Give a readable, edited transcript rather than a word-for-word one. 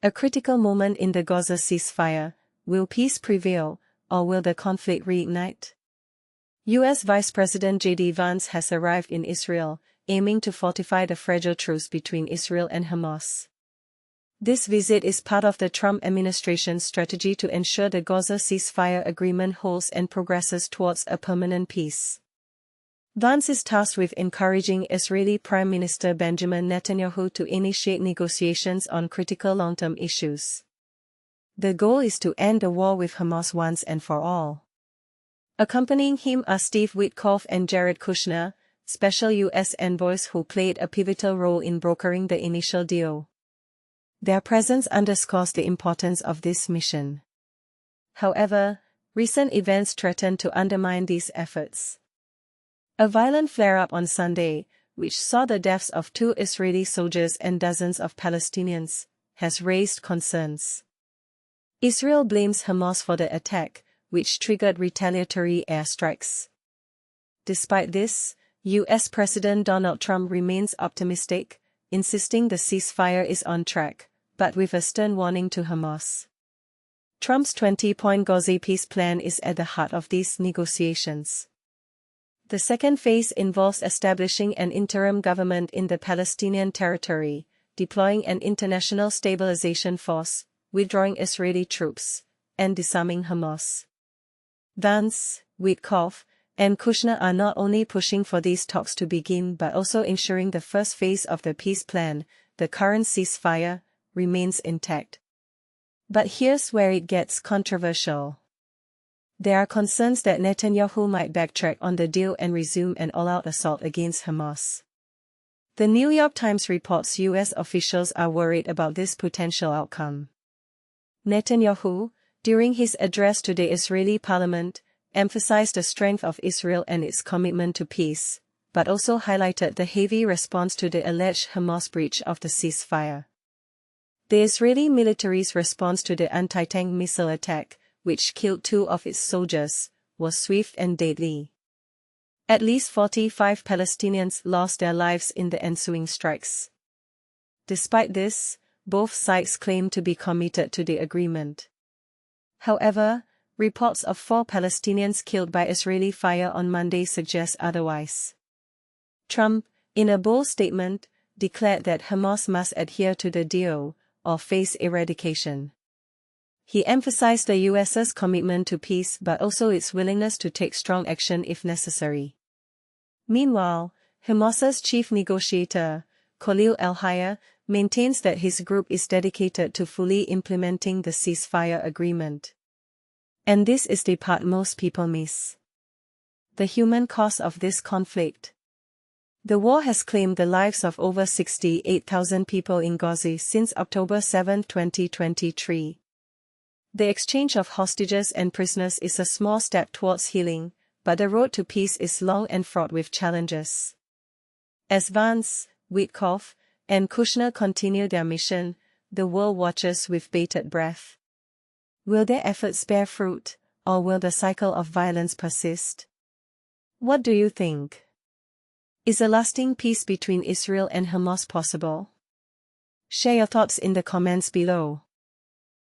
A critical moment in the Gaza ceasefire. Will peace prevail, or will the conflict reignite? U.S. Vice-President JD Vance has arrived in Israel, aiming to fortify the fragile truce between Israel and Hamas. This visit is part of the Trump administration's strategy to ensure the Gaza ceasefire agreement holds and progresses towards a permanent peace. Vance is tasked with encouraging Israeli Prime Minister Benjamin Netanyahu to initiate negotiations on critical long-term issues. The goal is to end the war with Hamas once and for all. Accompanying him are Steve Witkoff and Jared Kushner, special U.S. envoys who played a pivotal role in brokering the initial deal. Their presence underscores the importance of this mission. However, recent events threaten to undermine these efforts. A violent flare-up on Sunday, which saw the deaths of 2 Israeli soldiers and dozens of Palestinians, has raised concerns. Israel blames Hamas for the attack, which triggered retaliatory airstrikes. Despite this, U.S. President Donald Trump remains optimistic, insisting the ceasefire is on track, but with a stern warning to Hamas. Trump's 20-point Gaza peace plan is at the heart of these negotiations. The second phase involves establishing an interim government in the Palestinian territory, deploying an international stabilization force, withdrawing Israeli troops, and disarming Hamas. Vance, Witkoff, and Kushner are not only pushing for these talks to begin but also ensuring the first phase of the peace plan, the current ceasefire, remains intact. But here's where it gets controversial. There are concerns that Netanyahu might backtrack on the deal and resume an all-out assault against Hamas. The New York Times reports U.S. officials are worried about this potential outcome. Netanyahu, during his address to the Israeli parliament, emphasized the strength of Israel and its commitment to peace, but also highlighted the heavy response to the alleged Hamas breach of the ceasefire. The Israeli military's response to the anti-tank missile attack, which killed 2 of its soldiers, was swift and deadly. At least 45 Palestinians lost their lives in the ensuing strikes. Despite this, both sides claim to be committed to the agreement. However, reports of 4 Palestinians killed by Israeli fire on Monday suggest otherwise. Trump, in a bold statement, declared that Hamas must adhere to the deal, or face eradication. He emphasized the U.S.'s commitment to peace but also its willingness to take strong action if necessary. Meanwhile, Hamas's chief negotiator, Khalil al-Hayya, maintains that his group is dedicated to fully implementing the ceasefire agreement. And this is the part most people miss: the human cost of this conflict. The war has claimed the lives of over 68,000 people in Gaza since October 7, 2023. The exchange of hostages and prisoners is a small step towards healing, but the road to peace is long and fraught with challenges. As Vance, Witkoff, and Kushner continue their mission, the world watches with bated breath. Will their efforts bear fruit, or will the cycle of violence persist? What do you think? Is a lasting peace between Israel and Hamas possible? Share your thoughts in the comments below.